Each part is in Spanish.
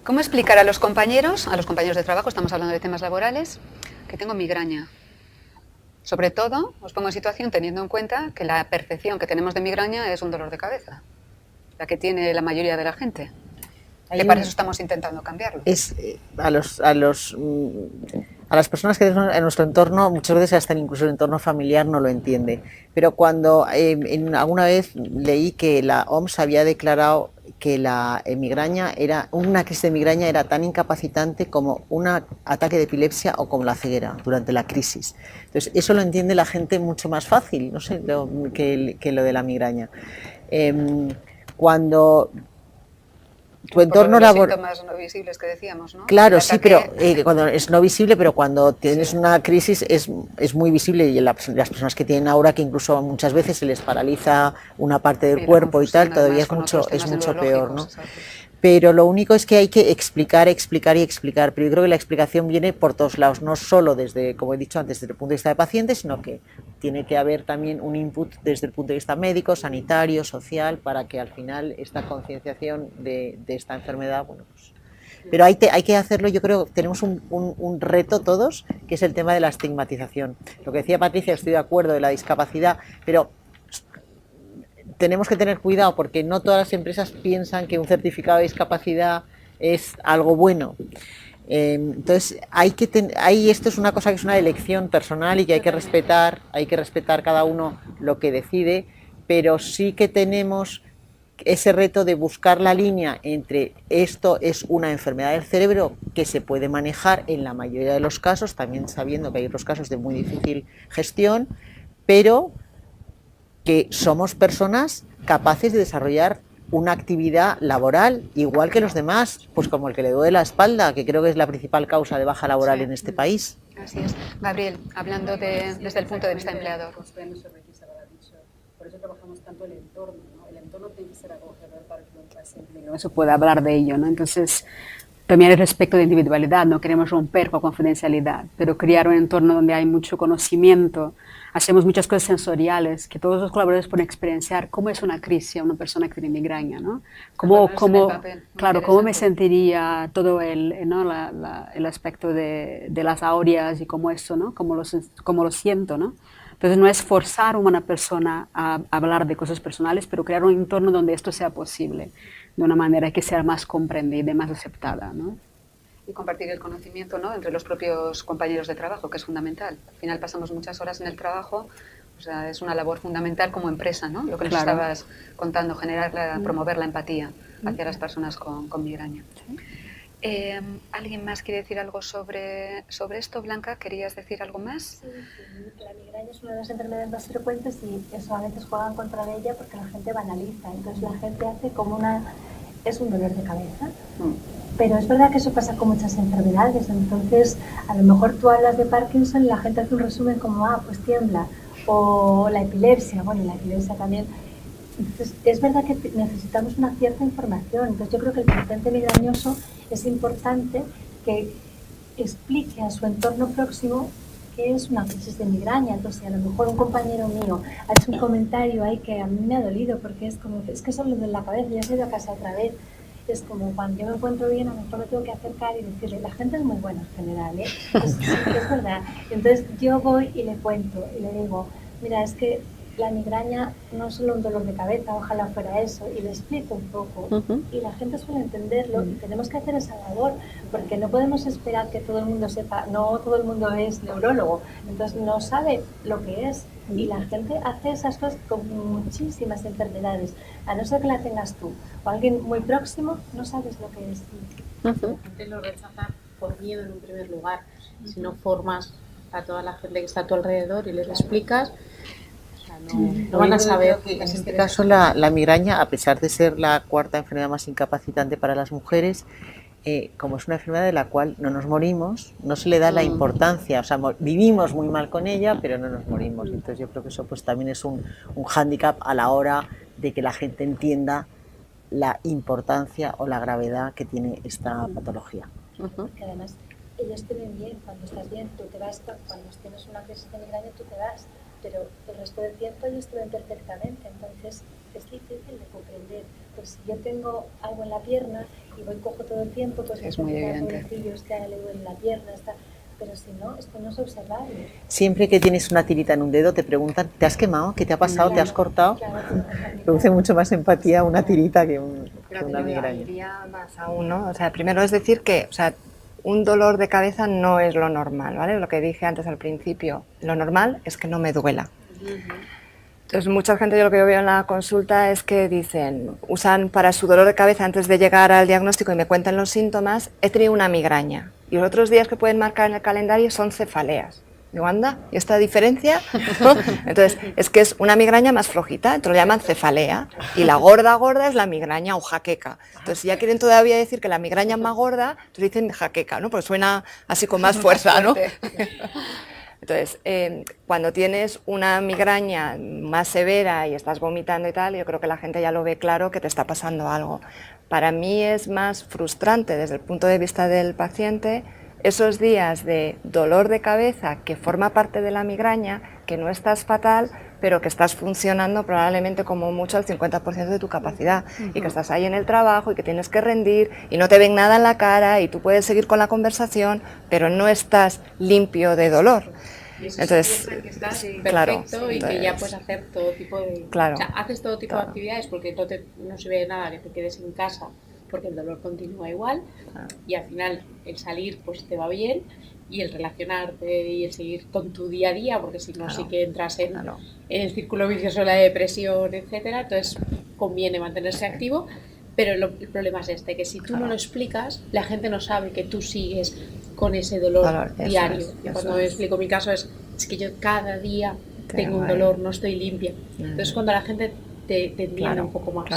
¿Cómo explicar a los compañeros de trabajo, estamos hablando de temas laborales, que tengo migraña? Sobre todo, os pongo en situación teniendo en cuenta que la percepción que tenemos de migraña es un dolor de cabeza, la que tiene la mayoría de la gente. Que para eso estamos intentando cambiarlo. A las personas que tenemos en nuestro entorno, muchas veces hasta incluso el entorno familiar no lo entiende. Pero cuando alguna vez leí que la OMS había declarado que la migraña una crisis de migraña era tan incapacitante como un ataque de epilepsia o como la ceguera durante la crisis. Entonces, eso lo entiende la gente mucho más fácil, no sé, que lo de la migraña. Cuando tu entorno laboral. Los síntomas no visibles que decíamos, ¿no? Claro, sí, pero cuando es no visible, pero cuando tienes una crisis es muy visible, y las personas que tienen aura, que incluso muchas veces se les paraliza una parte del cuerpo y tal, todavía es mucho peor, ¿no? Pero lo único es que hay que explicar, explicar y explicar. Pero yo creo que la explicación viene por todos lados, no solo desde, como he dicho antes, desde el punto de vista de paciente, sino que tiene que haber también un input desde el punto de vista médico, sanitario, social, para que al final esta concienciación de esta enfermedad, bueno, pues... Pero hay que hacerlo, yo creo, tenemos un reto todos, que es el tema de la estigmatización. Lo que decía Patricia, estoy de acuerdo, de la discapacidad, pero tenemos que tener cuidado porque no todas las empresas piensan que un certificado de discapacidad es algo bueno. Entonces esto es una cosa que es una elección personal y que hay que respetar cada uno lo que decide, pero sí que tenemos ese reto de buscar la línea entre esto es una enfermedad del cerebro que se puede manejar en la mayoría de los casos, también sabiendo que hay otros casos de muy difícil gestión, pero que somos personas capaces de desarrollar una actividad laboral igual que los demás, pues como el que le duele la espalda, que creo que es la principal causa de baja laboral en este país. Así es. Gabriel, hablando desde el punto de vista empleador. Por eso trabajamos tanto el entorno, ¿no? El entorno tiene que ser acogedor para que un paciente no se pueda hablar de ello, ¿no? Entonces, también el respeto de individualidad, no queremos romper con confidencialidad, pero crear un entorno donde hay mucho conocimiento, hacemos muchas cosas sensoriales, que todos los colaboradores pueden experienciar cómo es una crisis a una persona que tiene migraña, ¿no? Cómo me sentiría todo el aspecto de las aureas y cómo esto, ¿no? Cómo lo siento, ¿no? Entonces no es forzar a una persona a hablar de cosas personales, pero crear un entorno donde esto sea posible, de una manera que sea más comprendida y más aceptada, ¿no? Y compartir el conocimiento, ¿no?, entre los propios compañeros de trabajo, que es fundamental. Al final pasamos muchas horas en el trabajo, o sea, es una labor fundamental como empresa, ¿no? Lo que nos estabas contando, promover la empatía hacia las personas con migraña. ¿Sí? ¿Alguien más quiere decir algo sobre esto? Blanca, ¿querías decir algo más? Sí, la migraña es una de las enfermedades más frecuentes y eso a veces juegan contra ella porque la gente banaliza. Entonces la gente hace como es un dolor de cabeza. Pero es verdad que eso pasa con muchas enfermedades. Entonces, a lo mejor tú hablas de Parkinson y la gente hace un resumen como, pues tiembla. O la epilepsia, bueno, la epilepsia también. Entonces, es verdad que necesitamos una cierta información. Entonces, yo creo que el paciente migrañoso es importante que explique a su entorno próximo qué es una crisis de migraña. Entonces, a lo mejor un compañero mío ha hecho un comentario ahí que a mí me ha dolido porque es como, es que solo de la cabeza, ya se ha ido a casa otra vez. Es como cuando yo me encuentro bien, a lo mejor me tengo que acercar y decirle, la gente es muy buena en general, ¿eh? Es verdad. Entonces yo voy y le cuento y le digo, mira, es que la migraña no es solo un dolor de cabeza, ojalá fuera eso, y le explico un poco. Y la gente suele entenderlo y tenemos que hacer esa labor, porque no podemos esperar que todo el mundo sepa, no todo el mundo es neurólogo, entonces no sabe lo que es. Y la gente hace esas cosas con muchísimas enfermedades, a no ser que la tengas tú o alguien muy próximo, no sabes lo que es. La gente lo rechaza por miedo en un primer lugar. Si no formas a toda la gente que está a tu alrededor y les explicas, no van a saber. En este caso la migraña, a pesar de ser la cuarta enfermedad más incapacitante para las mujeres, como es una enfermedad de la cual no nos morimos, no se le da la importancia, o sea, vivimos muy mal con ella, pero no nos morimos. Entonces yo creo que eso pues también es un hándicap a la hora de que la gente entienda la importancia o la gravedad que tiene esta patología. Porque además ellos te ven bien, cuando estás bien, tú te vas, cuando tienes una crisis de migraña tú te vas, pero el resto del tiempo ellos te ven perfectamente, entonces es difícil de comprender. Pues si yo tengo algo en la pierna y voy cojo todo el tiempo, pues es muy evidente. que le duele la pierna, está... pero si no, esto no es observable. Siempre que tienes una tirita en un dedo te preguntan, ¿te has quemado? ¿Qué te ha pasado? ¿Te has cortado? Produce mucho más empatía una tirita que una migraña. Diría más aún, ¿no? O sea, primero es decir que, o sea, un dolor de cabeza no es lo normal, ¿vale? Lo que dije antes al principio, lo normal es que no me duela. Entonces, mucha gente, yo lo que yo veo en la consulta es que dicen, usan para su dolor de cabeza antes de llegar al diagnóstico y me cuentan los síntomas, he tenido una migraña. Y los otros días que pueden marcar en el calendario son cefaleas. Digo, anda, ¿y esta diferencia? Entonces, es que es una migraña más flojita, entonces lo llaman cefalea, y la gorda es la migraña o jaqueca. Entonces, si ya quieren todavía decir que la migraña es más gorda, entonces dicen jaqueca, ¿no? Porque suena así con más fuerza, ¿no? Entonces, cuando tienes una migraña más severa y estás vomitando y tal, yo creo que la gente ya lo ve claro que te está pasando algo. Para mí es más frustrante desde el punto de vista del paciente esos días de dolor de cabeza que forma parte de la migraña, que no estás fatal, pero que estás funcionando probablemente como mucho al 50% de tu capacidad y que estás ahí en el trabajo y que tienes que rendir y no te ven nada en la cara y tú puedes seguir con la conversación, pero no estás limpio de dolor. Entonces, que estás perfecto claro, y que ya puedes hacer todo tipo de... Claro, o sea, haces todo tipo de actividades porque no se ve nada que te quedes en casa porque el dolor continúa igual y al final el salir pues te va bien y el relacionarte y el seguir con tu día a día, porque si no sí que entras en el círculo vicioso de la depresión, etcétera. Entonces conviene mantenerse activo, pero el problema es que si tú no lo explicas, la gente no sabe que tú sigues con ese dolor diario. Cuando me explico mi caso es que yo cada día tengo un dolor, no estoy limpia. Entonces cuando la gente te entiende un poco más.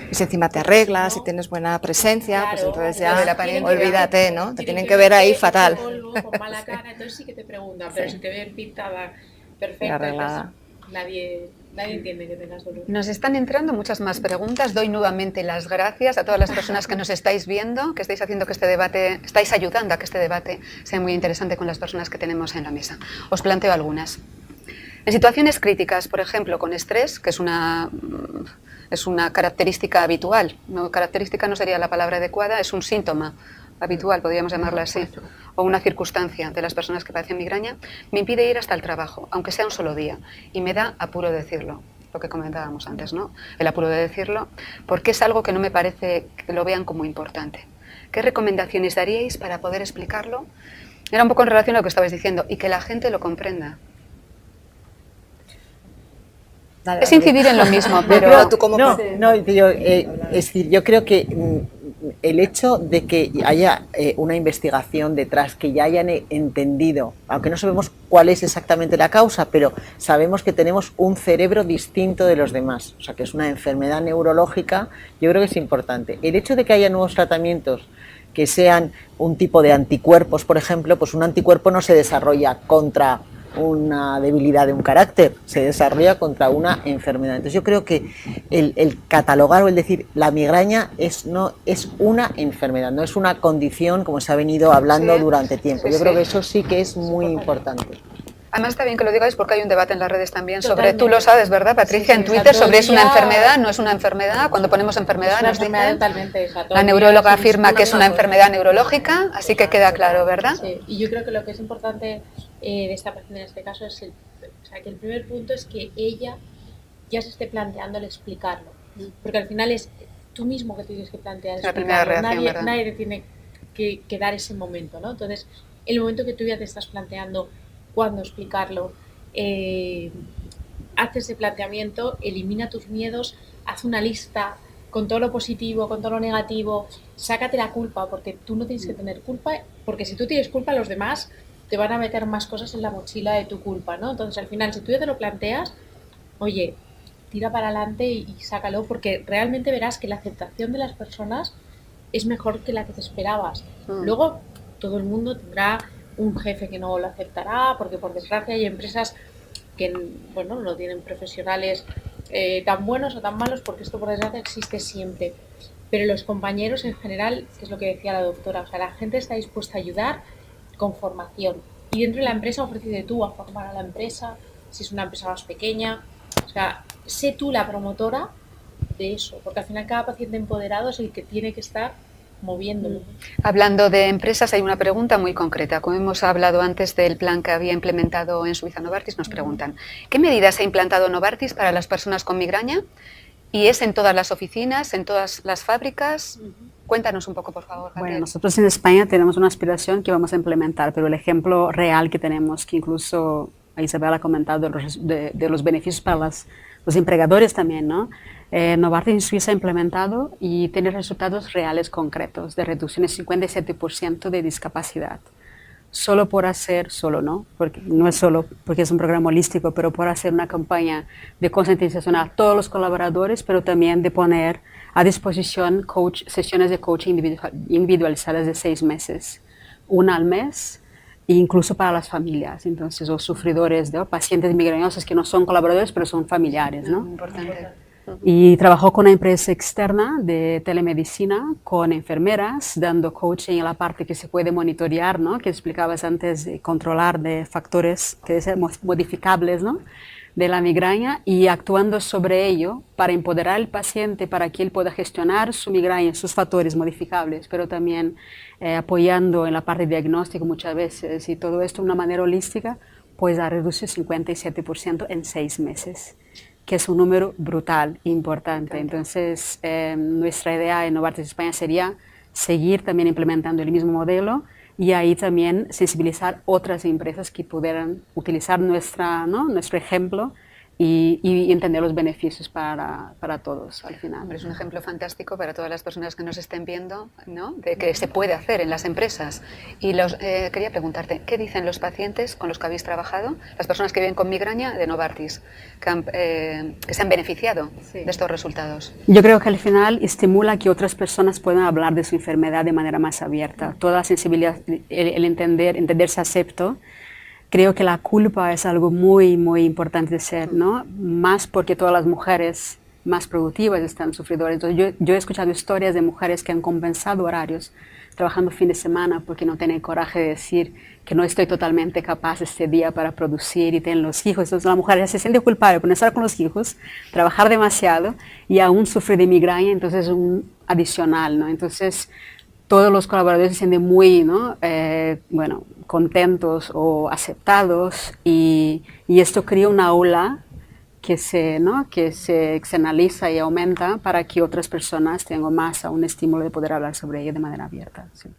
Y si encima te arreglas, si tienes buena presencia, pues entonces ya olvídate, ¿no? Te tienen que ver ahí fatal. Polvo, con mala cara, entonces sí que te preguntan, pero si te ven pintada perfecta, nadie entiende que tengas dolor. Nos están entrando muchas más preguntas. Doy nuevamente las gracias a todas las personas que nos estáis viendo, que estáis haciendo que este debate, estáis ayudando a que este debate sea muy interesante con las personas que tenemos en la mesa. Os planteo algunas. En situaciones críticas, por ejemplo, con estrés, que es una característica habitual, no, característica no sería la palabra adecuada, es un síntoma habitual, podríamos llamarlo así, o una circunstancia de las personas que padecen migraña, me impide ir hasta el trabajo, aunque sea un solo día, y me da apuro decirlo, lo que comentábamos antes, ¿no? El apuro de decirlo, porque es algo que no me parece que lo vean como importante. ¿Qué recomendaciones daríais para poder explicarlo? Era un poco en relación a lo que estabais diciendo, y que la gente lo comprenda. Es incidir en lo mismo, pero tú como es decir, yo creo que el hecho de que haya una investigación detrás, que ya hayan entendido, aunque no sabemos cuál es exactamente la causa, pero sabemos que tenemos un cerebro distinto de los demás, o sea que es una enfermedad neurológica, yo creo que es importante. El hecho de que haya nuevos tratamientos que sean un tipo de anticuerpos, por ejemplo, pues un anticuerpo no se desarrolla contra una debilidad de un carácter, se desarrolla contra una enfermedad. Entonces yo creo que el catalogar o el decir la migraña es una enfermedad, no es una condición como se ha venido hablando durante tiempo. Yo creo que eso sí que es muy importante. Además está bien que lo digáis porque hay un debate en las redes también sobre, tú lo sabes, ¿verdad, Patricia? En Twitter sobre es una enfermedad, no es una enfermedad. Cuando ponemos enfermedad nos dicen, la neuróloga afirma que es una enfermedad neurológica, así que queda claro, ¿verdad? Sí, y yo creo que lo que es importante de esta paciente en este caso es que el primer punto es que ella ya se esté planteando el explicarlo, porque al final es tú mismo que tienes que plantear la primera reacción, nadie tiene que dar ese momento, ¿no? Entonces, el momento que tú ya te estás planteando cuándo explicarlo, haz ese planteamiento, elimina tus miedos, haz una lista con todo lo positivo, con todo lo negativo, sácate la culpa, porque tú no tienes que tener culpa, porque si tú tienes culpa, los demás te van a meter más cosas en la mochila de tu culpa, ¿no? Entonces, al final, si tú ya te lo planteas, oye, tira para adelante y sácalo, porque realmente verás que la aceptación de las personas es mejor que la que te esperabas. Luego, todo el mundo tendrá un jefe que no lo aceptará, porque por desgracia hay empresas que no tienen profesionales tan buenos o tan malos, porque esto por desgracia existe siempre. Pero los compañeros en general, que es lo que decía la doctora, o sea, la gente está dispuesta a ayudar con formación. Y dentro de la empresa ofrece tú a formar a la empresa, si es una empresa más pequeña. O sea, sé tú la promotora de eso, porque al final cada paciente empoderado es el que tiene que estar moviéndolo. Hablando de empresas, hay una pregunta muy concreta. Como hemos hablado antes del plan que había implementado en Suiza Novartis, nos preguntan, ¿qué medidas ha implantado Novartis para las personas con migraña? ¿Y es en todas las oficinas, en todas las fábricas? Cuéntanos un poco, por favor, Gabriel. Bueno, nosotros en España tenemos una aspiración que vamos a implementar, pero el ejemplo real que tenemos, que incluso Isabel ha comentado de los beneficios para los empleadores también, ¿no? Novartis en Suiza ha implementado y tiene resultados reales concretos de reducción de 57% de discapacidad. Solo por hacer, porque no es solo porque es un programa holístico, pero por hacer una campaña de concientización a todos los colaboradores, pero también de poner a disposición sesiones de coaching individualizadas de 6 meses, una al mes, e incluso para las familias, entonces, o sufridores, pacientes migrañosos que no son colaboradores, pero son familiares, ¿no? Importante. Y trabajó con una empresa externa de telemedicina, con enfermeras, dando coaching en la parte que se puede monitorear, ¿no? Que explicabas antes, de controlar de factores que son modificables, ¿no? De la migraña, y actuando sobre ello para empoderar al paciente para que él pueda gestionar su migraña, sus factores modificables, pero también apoyando en la parte de diagnóstico muchas veces, y todo esto de una manera holística, pues ha reducido 57% en 6 meses, que es un número brutal, importante. Entonces, nuestra idea en Novartis España sería seguir también implementando el mismo modelo, y ahí también sensibilizar otras empresas que pudieran utilizar nuestro ejemplo y entender los beneficios para todos al final. Hombre, es un ejemplo fantástico para todas las personas que nos estén viendo, ¿no? De que se puede hacer en las empresas. Y quería preguntarte, ¿qué dicen los pacientes con los que habéis trabajado, las personas que viven con migraña de Novartis, que se han beneficiado de estos resultados? Yo creo que al final estimula que otras personas puedan hablar de su enfermedad de manera más abierta. Toda la sensibilidad, el entenderse acepto. Creo que la culpa es algo muy, muy importante de ser, ¿no? Más porque todas las mujeres más productivas están sufridoras. Entonces, yo he escuchado historias de mujeres que han compensado horarios trabajando fin de semana porque no tienen coraje de decir que no estoy totalmente capaz este día para producir y tener los hijos. Entonces la mujer ya se siente culpable por estar con los hijos, trabajar demasiado y aún sufrir de migraña, entonces es un adicional, ¿no? Entonces todos los colaboradores se sienten muy, ¿no? Contentos o aceptados, y esto crea una aula que se externaliza y aumenta para que otras personas tengan más un estímulo de poder hablar sobre ella de manera abierta. Sí.